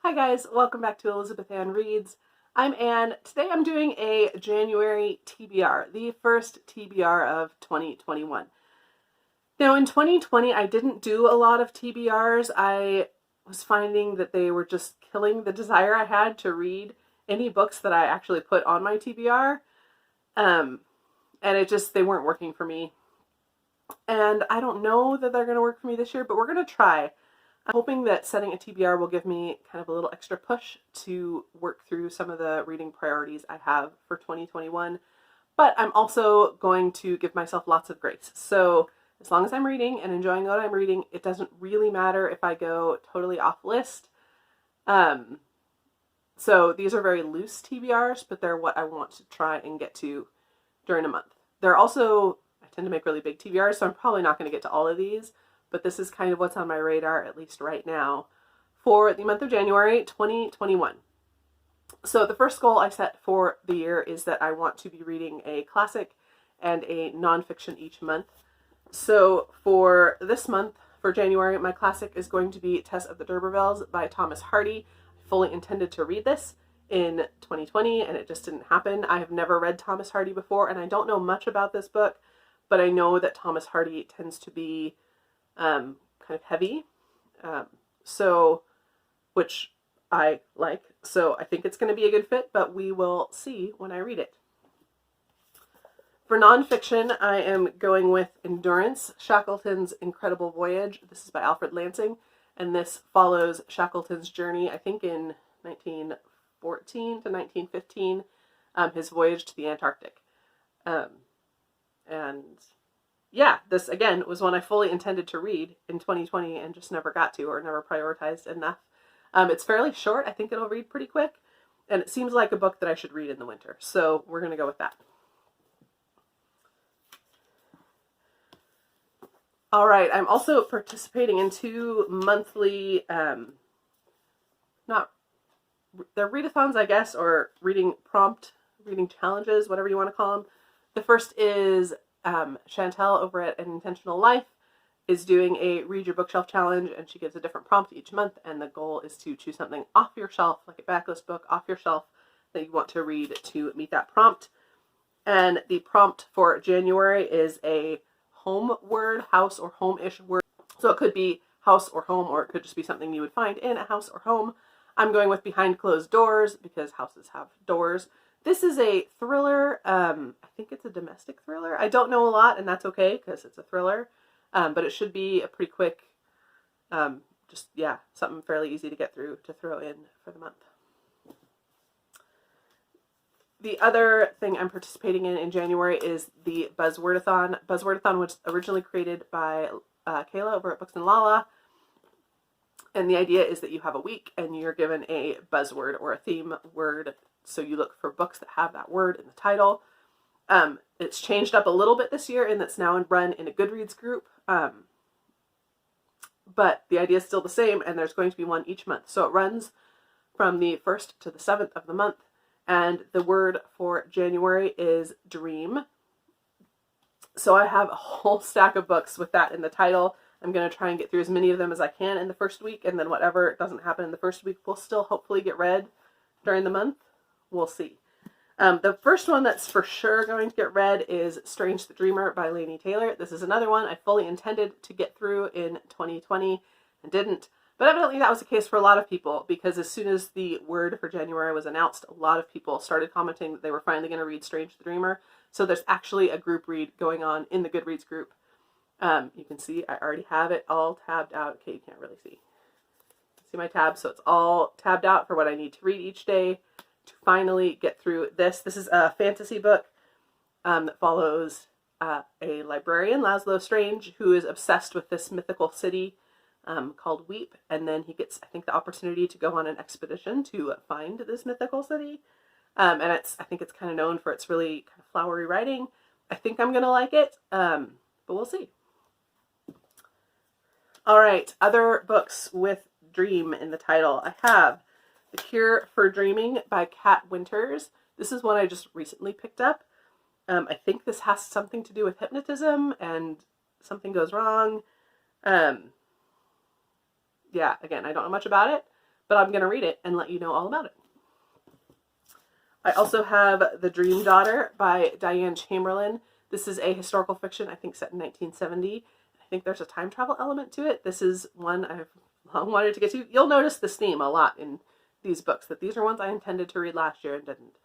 Hi guys, welcome back to Elizabeth Ann Reads. I'm Ann. Today I'm doing a January TBR, the first TBR of 2021. Now in 2020 I didn't do a lot of TBRs. I was finding that they were just killing the desire I had to read any books that I actually put on my TBR. And they weren't working for me. And I don't know that they're going to work for me this year, but we're going to try. I'm hoping that setting a TBR will give me kind of a little extra push to work through some of the reading priorities I have for 2021. But I'm also going to give myself lots of grace. So as long as I'm reading and enjoying what I'm reading, it doesn't really matter if I go totally off list. So these are very loose TBRs, but they're what I want to try and get to during a month. They're also, I tend to make really big TBRs, so I'm probably not going to get to all of these. But this is kind of what's on my radar, at least right now, for the month of January 2021. So the first goal I set for the year is that I want to be reading a classic and a nonfiction each month. So for this month, for January, my classic is going to be Tess of the D'Urbervilles by Thomas Hardy. I fully intended to read this in 2020, and it just didn't happen. I have never read Thomas Hardy before, and I don't know much about this book, but I know that Thomas Hardy tends to be kind of heavy, which I like. So I think it's going to be a good fit, but we will see when I read it. For nonfiction, I am going with Endurance, Shackleton's Incredible Voyage. This is by Alfred Lansing, and this follows Shackleton's journey, I think in 1914 to 1915, his voyage to the Antarctic. And yeah, this again was one I fully intended to read in 2020 and just never got to, or never prioritized enough. It's fairly short. I think it'll read pretty quick, and it seems like a book that I should read in the winter. So we're going to go with that. All right, I'm also participating in two monthly, they're readathons, I guess, or reading challenges, whatever you want to call them. The first is Chantel over at An Intentional Life is doing a read your bookshelf challenge, and she gives a different prompt each month, and the goal is to choose something off your shelf, like a backlist book off your shelf that you want to read to meet that prompt. And the prompt for January is a home word, house or home-ish word. So it could be house or home, or it could just be something you would find in a house or home. I'm going with Behind Closed Doors because houses have doors. This is a thriller. I think it's a domestic thriller. I don't know a lot, and that's okay because it's a thriller. But it should be a pretty quick, something fairly easy to get through to throw in for the month. The other thing I'm participating in January is the BuzzwordAthon. BuzzwordAthon was originally created by Kayla over at Books and Lala. And the idea is that you have a week and you're given a buzzword or a theme word. So you look for books that have that word in the title. It's changed up a little bit this year, and it's now run in a Goodreads group. But the idea is still the same, and there's going to be one each month. So it runs from the 1st to the 7th of the month. And the word for January is dream. So I have a whole stack of books with that in the title. I'm going to try and get through as many of them as I can in the first week, and then whatever doesn't happen in the first week will still hopefully get read during the month. We'll see. The first one that's for sure going to get read is Strange the Dreamer by Laini Taylor. This is another one I fully intended to get through in 2020 and didn't. But evidently that was the case for a lot of people, because as soon as the word for January was announced, a lot of people started commenting that they were finally going to read Strange the Dreamer. So there's actually a group read going on in the Goodreads group. You can see I already have it all tabbed out. Okay, you can't really see my tabs, so it's all tabbed out for what I need to read each day to finally get through this. This is a fantasy book that follows a librarian, Laszlo Strange, who is obsessed with this mythical city called Weep, and then he gets, I think, the opportunity to go on an expedition to find this mythical city. And I think it's kind of known for its really kind of flowery writing. I think I'm gonna like it, but we'll see. All right, other books with dream in the title. I have The Cure for Dreaming by Kat Winters. This is one I just recently picked up. I think this has something to do with hypnotism and something goes wrong. Yeah, again, I don't know much about it, but I'm going to read it and let you know all about it. I also have The Dream Daughter by Diane Chamberlain. This is a historical fiction, I think set in 1970. I think there's a time travel element to it. This is one I've long wanted to get to. You'll notice this theme a lot in these books, that these are ones I intended to read last year and didn't.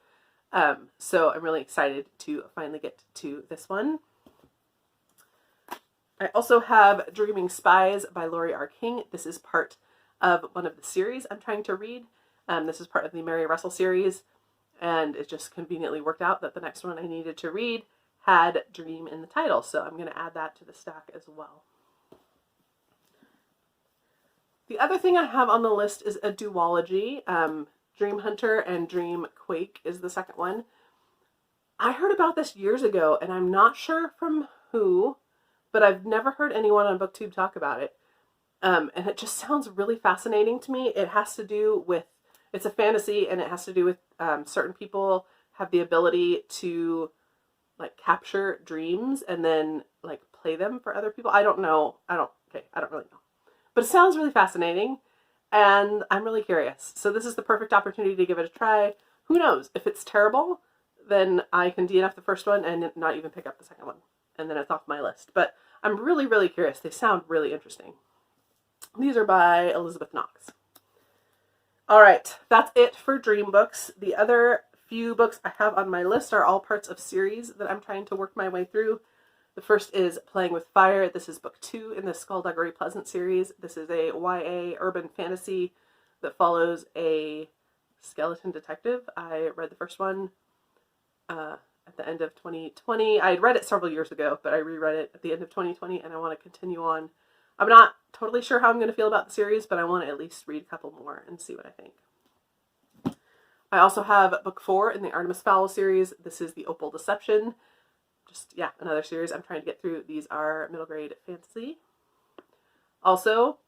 So I'm really excited to finally get to this one. I also have Dreaming Spies by Laurie R. King. This is part of one of the series I'm trying to read. This is part of the Mary Russell series, and it just conveniently worked out that the next one I needed to read had Dream in the title, so I'm going to add that to the stack as well. The other thing I have on the list is a duology. Dream Hunter and Dream Quake is the second one. I heard about this years ago, and I'm not sure from who, but I've never heard anyone on BookTube talk about it. And it just sounds really fascinating to me. It has to do with, it's a fantasy, and it has to do with certain people have the ability to like capture dreams and then like play them for other people. I don't know. I don't really know. But it sounds really fascinating, and I'm really curious. So this is the perfect opportunity to give it a try. Who knows? If it's terrible, then I can DNF the first one and not even pick up the second one. And then it's off my list. But I'm really, really curious. They sound really interesting. These are by Elizabeth Knox. All right, that's it for dream books. The other few books I have on my list are all parts of series that I'm trying to work my way through. The first is Playing with Fire. This is book 2 in the Skullduggery Pleasant series. This is a YA urban fantasy that follows a skeleton detective. I read the first one at the end of 2020. I had read it several years ago, but I reread it at the end of 2020, and I want to continue on. I'm not totally sure how I'm going to feel about the series, but I want to at least read a couple more and see what I think. I also have book 4 in the Artemis Fowl series. This is the Opal Deception. Just, yeah, another series I'm trying to get through. These are middle grade fantasy. Also,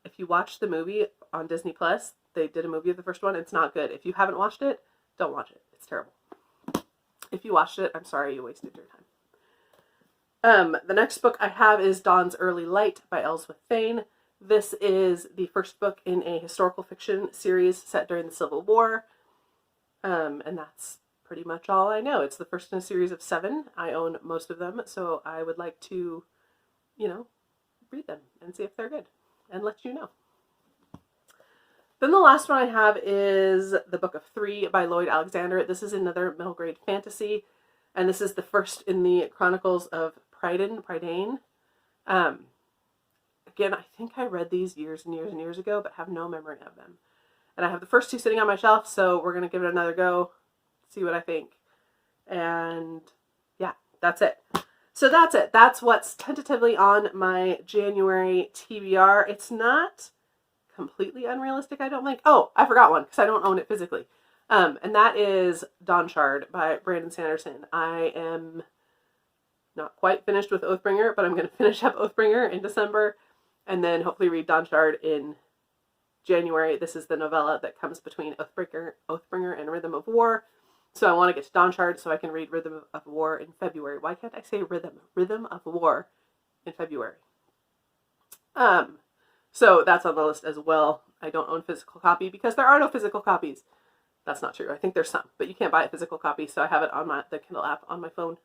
if you watch the movie on Disney Plus, they did a movie of the first one. It's not good. If you haven't watched it, don't watch it. It's terrible. If you watched it, I'm sorry you wasted your time. The next book I have is Dawn's Early Light by Ellsworth Thane. This is the first book in a historical fiction series set during the Civil War. And that's pretty much all I know. It's the first in a series of 7. I own most of them, so I would like to, read them and see if they're good and let you know. Then the last one I have is The Book of 3 by Lloyd Alexander. This is another middle grade fantasy, and this is the first in the Chronicles of Prydain. Again, I think I read these years and years and years ago, but have no memory of them. And I have the first 2 sitting on my shelf, so we're going to give it another go, see what I think. And yeah, that's it. So that's it. That's what's tentatively on my January TBR. It's not completely unrealistic, I don't think. Oh, I forgot one because I don't own it physically. And that is Dawn Shard by Brandon Sanderson. I am not quite finished with Oathbringer, but I'm going to finish up Oathbringer in December and then hopefully read Dawn Shard in January. This is the novella that comes between Oathbringer and Rhythm of War. So I want to get to Dawn Shard so I can read Rhythm of War in February. Why can't I say rhythm? Rhythm of War in February. So that's on the list as well. I don't own a physical copy because there are no physical copies. That's not true. I think there's some, but you can't buy a physical copy, so I have it on the Kindle app on my phone.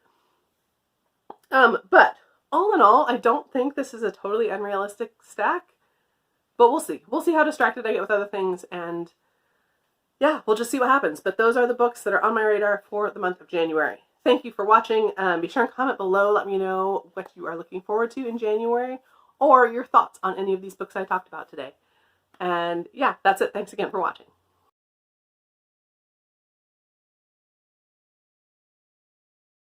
But all in all, I don't think this is a totally unrealistic stack, but we'll see. We'll see how distracted I get with other things, and yeah, we'll just see what happens. But those are the books that are on my radar for the month of January. Thank you for watching. Be sure and comment below. Let me know what you are looking forward to in January or your thoughts on any of these books I talked about today. And yeah, that's it. Thanks again for watching.